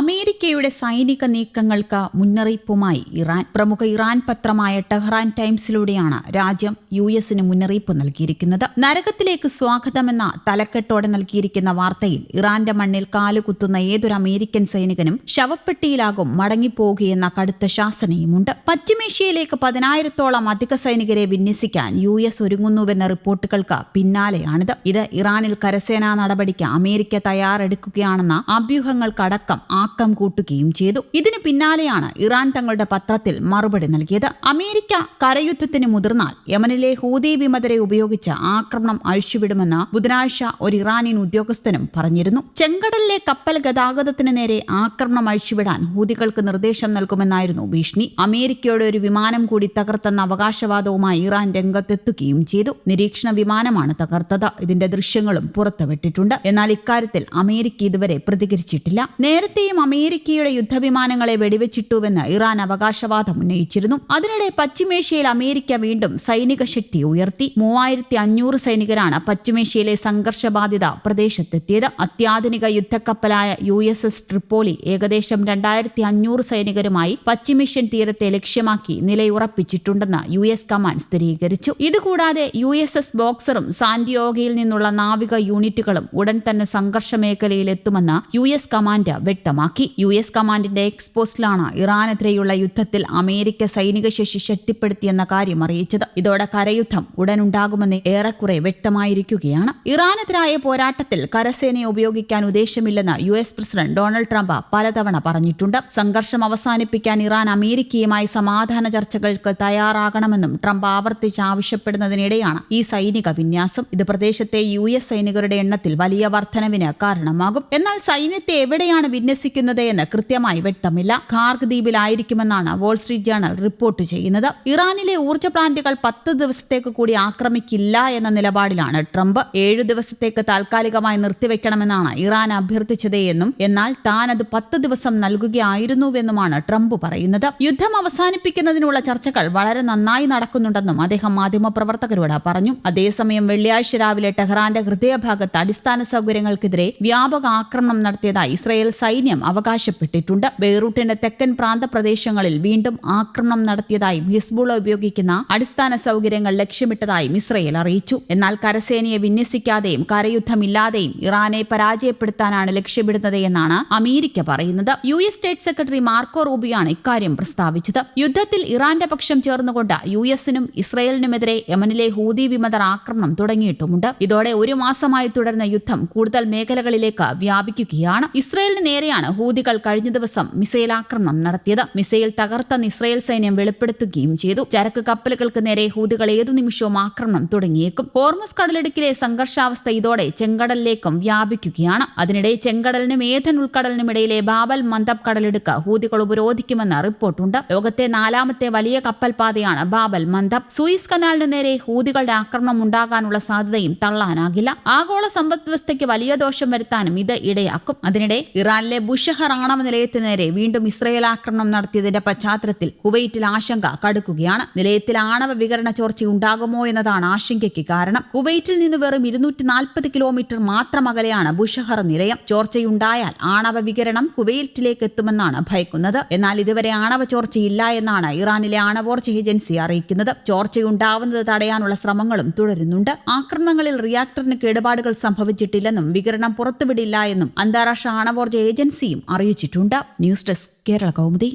അമേരിക്കയുടെ സൈനിക നീക്കങ്ങൾക്ക് മുന്നറിയിപ്പുമായി ഇറാൻ. പ്രമുഖ ഇറാൻ പത്രമായ ടെഹ്റാൻ ടൈംസിലൂടെയാണ് രാജ്യം യുഎസിന് മുന്നറിയിപ്പ് നൽകിയിരിക്കുന്നത്. നരകത്തിലേക്ക് സ്വാഗതമെന്ന തലക്കെട്ടോടെ നൽകിയിരിക്കുന്ന വാർത്തയിൽ ഇറാന്റെ മണ്ണിൽ കാലുകുത്തുന്ന ഏതൊരു അമേരിക്കൻ സൈനികനും ശവപ്പെട്ടിയിലാകും മടങ്ങിപ്പോകുകയെന്ന കടുത്ത ശാസനയുമുണ്ട്. പശ്ചിമേഷ്യയിലേക്ക് 10,000-ഓളം അധിക സൈനികരെ വിന്യസിക്കാൻ യുഎസ് ഒരുങ്ങുന്നുവെന്ന റിപ്പോർട്ടുകൾക്ക് പിന്നാലെയാണിത്. ഇത് ഇറാനിൽ കരസേനാ നടപടിക്ക് അമേരിക്ക തയ്യാറെടുക്കുകയാണെന്ന അഭ്യൂഹങ്ങൾക്കടക്കം ആക്കം കൂട്ടുകയും ചെയ്തു. ഇതിന് പിന്നാലെയാണ് ഇറാൻ തങ്ങളുടെ പത്രത്തിൽ മറുപടി നൽകിയത്. അമേരിക്ക കരയുദ്ധത്തിന് മുതിർന്നാൽ യമനിലെ ഹൂതി വിമതരെ ഉപയോഗിച്ച് ആക്രമണം അഴിച്ചുവിടുമെന്ന് ബുധനാഴ്ച ഒരു ഇറാനിയൻ ഉദ്യോഗസ്ഥനും പറഞ്ഞിരുന്നു. ചെങ്കടലിലെ കപ്പൽ ഗതാഗതത്തിന് നേരെ ആക്രമണം അഴിച്ചുവിടാൻ ഹൂതികൾക്ക് നിർദ്ദേശം നൽകുമെന്നായിരുന്നു ഭീഷണി. അമേരിക്കയുടെ ഒരു വിമാനം കൂടി തകർത്തെന്ന അവകാശവാദവുമായി ഇറാൻ രംഗത്തെത്തുകയും ചെയ്തു. നിരീക്ഷണ വിമാനമാണ് തകർത്തത്. ഇതിന്റെ ദൃശ്യങ്ങളും പുറത്തുവിട്ടിട്ടുണ്ട്. എന്നാൽ ഇക്കാര്യത്തിൽ അമേരിക്ക ഇതുവരെ പ്രതികരിച്ചിട്ടില്ല. നേരത്തെയും അമേരിക്കയുടെ യുദ്ധവിമാനങ്ങളെ വെടിവെച്ചിട്ടുവെന്ന് ഇറാൻ അവകാശവാദം ഉന്നയിച്ചിരുന്നു. അതിനിടെ പശ്ചിമേഷ്യയിൽ അമേരിക്ക വീണ്ടും സൈനിക ശക്തി ഉയർത്തി. 3,500 സൈനികരാണ് പശ്ചിമേഷ്യയിലെ സംഘർഷബാധിത പ്രദേശത്തെത്തിയത്. അത്യാധുനിക യുദ്ധക്കപ്പലായ USS ട്രിപ്പോളി ഏകദേശം 2,500 സൈനികരുമായി പശ്ചിമേഷ്യൻ തീരത്തെ ലക്ഷ്യമാക്കി നിലയുറപ്പിച്ചിട്ടുണ്ടെന്ന് US കമാൻഡ് സ്ഥിരീകരിച്ചു. ഇതുകൂടാതെ USS ബോക്സറും സാന്റിയോഗയിൽ നിന്നുള്ള നാവിക യൂണിറ്റുകളും ഉടൻ തന്നെ സംഘർഷ മേഖലയിൽ എത്തുമെന്ന് US കമാൻഡ് വ്യക്തമാക്കി. US കമാൻഡിന്റെ എക്സ്പോസ്റ്റിലാണ് ഇറാനെതിരെയുള്ള യുദ്ധത്തിൽ അമേരിക്ക സൈനിക ശേഷി ശക്തിപ്പെടുത്തിയെന്ന കാര്യം അറിയിച്ചത്. ഇതോടെ കരയുദ്ധം ഉടനുണ്ടാകുമെന്ന് ഏറെക്കുറെ വ്യക്തമായിരിക്കുകയാണ്. ഇറാനെതിരായ പോരാട്ടത്തിൽ കരസേനയെ ഉപയോഗിക്കാൻ ഉദ്ദേശമില്ലെന്ന് US പ്രസിഡന്റ് ഡൊണാൾഡ് ട്രംപ് പലതവണ പറഞ്ഞിട്ടുണ്ട്. സംഘർഷം അവസാനിപ്പിക്കാൻ ഇറാൻ അമേരിക്കയുമായി സമാധാന ചർച്ചകൾക്ക് തയ്യാറാകണമെന്നും ട്രംപ് ആവർത്തിച്ച് ആവശ്യപ്പെടുന്നതിനിടെയാണ് ഈ സൈനിക വിന്യാസം. ഇത് പ്രദേശത്തെ US സൈനികരുടെ എണ്ണത്തിൽ വലിയ വർധനവിന് കാരണമാകും. എന്നാൽ സൈന്യത്തെ എവിടെയാണ് വിന്യസിക്കുന്നത് എന്ന് കൃത്യമായി വ്യക്തമില്ല. ഖാർഗ് ദ്വീപിലായിരിക്കുമെന്നാണ് വാൾസ്ട്രീറ്റ് ജേണൽ റിപ്പോർട്ട് ചെയ്യുന്നത്. ഇറാനിലെ ഊർജ്ജ പ്ലാന്റുകൾ 10 ദിവസത്തേക്ക് കൂടി ആക്രമിക്കില്ല എന്ന നിലപാടിലാണ് ട്രംപ്. 7 ദിവസത്തേക്ക് താൽക്കാലികമായി നിർത്തിവെക്കണമെന്നാണ് ഇറാൻ അഭ്യർത്ഥിച്ചത് എന്നും എന്നാൽ താൻ അത് 10 ദിവസം നൽകുകയായിരുന്നുവെന്നുമാണ് ട്രംപ് പറയുന്നത്. യുദ്ധം അവസാനിപ്പിക്കുന്നതിനുള്ള ചർച്ചകൾ വളരെ നന്നായി നടക്കുന്നുണ്ടെന്നും അദ്ദേഹം മാധ്യമപ്രവർത്തകരോട് പറഞ്ഞു. അതേസമയം വെള്ളിയാഴ്ച രാവിലെ ടെഹ്റാന്റെ ഹൃദയഭാഗത്ത് അടിസ്ഥാന സൗകര്യങ്ങൾക്കെതിരെ വ്യാപക ആക്രമണം നടത്തിയതായി ഇസ്രയേൽ സൈന്യം അവകാശപ്പെട്ടിട്ടുണ്ട്. ബെയ്റൂട്ടിന്റെ തെക്കൻ പ്രാന്തപ്രദേശങ്ങളിൽ വീണ്ടും ആക്രമണം നടത്തിയതായും ഹിസ്ബുള്ള ഉപയോഗിക്കുന്ന അടിസ്ഥാന സൗകര്യങ്ങൾ ലക്ഷ്യമിട്ടതായും ഇസ്രയേൽ അറിയിച്ചു. എന്നാൽ കരസേനയെ വിന്യസിക്കാതെയും കരയുദ്ധമില്ലാതെയും ഇറാനെ പരാജയപ്പെടുത്താനാണ് ലക്ഷ്യമിടുന്നത് എന്നാണ് അമേരിക്ക പറയുന്നത്. US സ്റ്റേറ്റ് സെക്രട്ടറി മാർക്കോ റൂബിയാണ് ഇക്കാര്യം പ്രസ്താവിച്ചത്. യുദ്ധത്തിൽ ഇറാന്റെ പക്ഷം ചേർന്നുകൊണ്ട് USനും ഇസ്രയേലിനുമെതിരെ യമനിലെ ഹൂതി വിമതർ ആക്രമണം തുടങ്ങിയിട്ടുമുണ്ട്. ഇതോടെ 1 മാസമായി തുടരുന്ന യുദ്ധം കൂടുതൽ മേഖലകളിലേക്ക് വ്യാപിക്കുകയാണ്. ഇസ്രയേലിന് നേരെയാണ് ഹൂതികൾ കഴിഞ്ഞ ദിവസം മിസൈൽ ആക്രമണം നടത്തിയത്. മിസൈൽ തകർത്തെന്ന് ഇസ്രയേൽ സൈന്യം വെളിപ്പെടുത്തുകയും ചെയ്തു. ചരക്ക് കപ്പലുകൾക്ക് നേരെ ഹൂതികൾ ഏതു നിമിഷവും ആക്രമണം തുടങ്ങിയേക്കും. ഹോർമുസ് കടലിടുക്കിലെ സംഘർഷാവസ്ഥ ഇതോടെ ചെങ്കടലിലേക്കും വ്യാപിക്കുകയാണ്. അതിനിടെ ചെങ്കടലിനും ഏഥൻ ഉൾക്കടലിനുമിടയിലെ ബാബൽ മന്ദബ് കടലിടുക്ക് ഹൂതികൾ ഉപരോധിക്കുമെന്ന് റിപ്പോർട്ടുണ്ട്. ലോകത്തെ 4ാമത്തെ വലിയ കപ്പൽ പാതയാണ് ബാബൽ മന്ദബ്. സൂയിസ് കനാലിനു നേരെ ഹൂതികളുടെ ആക്രമണം ഉണ്ടാകാനുള്ള സാധ്യതയും തള്ളാനാകില്ല. ആഗോള സമ്പദ് വ്യവസ്ഥയ്ക്ക് വലിയ ദോഷം വരുത്താനും ഇത് ഇടയാക്കും. അതിനിടെ ഇറാനിലെ ബുഷഹർ ആണവ നിലയത്തിനു നേരെ വീണ്ടും ഇസ്രയേൽ ആക്രമണം നടത്തിയതിന്റെ പശ്ചാത്തലത്തിൽ കുവൈറ്റിൽ ആശങ്ക കടുക്കുകയാണ്. നിലയത്തിൽ ആണവ വികരണ ചോർച്ച ഉണ്ടാകുമോ എന്നതാണ് ആശങ്കയ്ക്ക് കാരണം. കുവൈറ്റിൽ നിന്ന് വെറും 240 കിലോമീറ്റർ മാത്രം അകലെയാണ് ബുഷഹർ നിലയം. ചോർച്ചയുണ്ടായാൽ ആണവ വികരണം കുവൈറ്റിലേക്ക് എത്തുമെന്നാണ് ഭയക്കുന്നത്. എന്നാൽ ഇതുവരെ ആണവ ചോർച്ചയില്ല എന്നാണ് ഇറാനിലെ ആണവോർജ്ജ ഏജൻസി അറിയിക്കുന്നത്. ചോർച്ചയുണ്ടാവുന്നത് തടയാനുള്ള ശ്രമങ്ങളും തുടരുന്നുണ്ട്. ആക്രമണങ്ങളിൽ റിയാക്ടറിന് കേടുപാടുകൾ സംഭവിച്ചിട്ടില്ലെന്നും വികരണം പുറത്തുവിടില്ല എന്നും അന്താരാഷ്ട്ര ആണവോർജ്ജ ഏജൻസിയും അറിയിച്ചിട്ടുണ്ട്. News desk Kerala Kaumudi.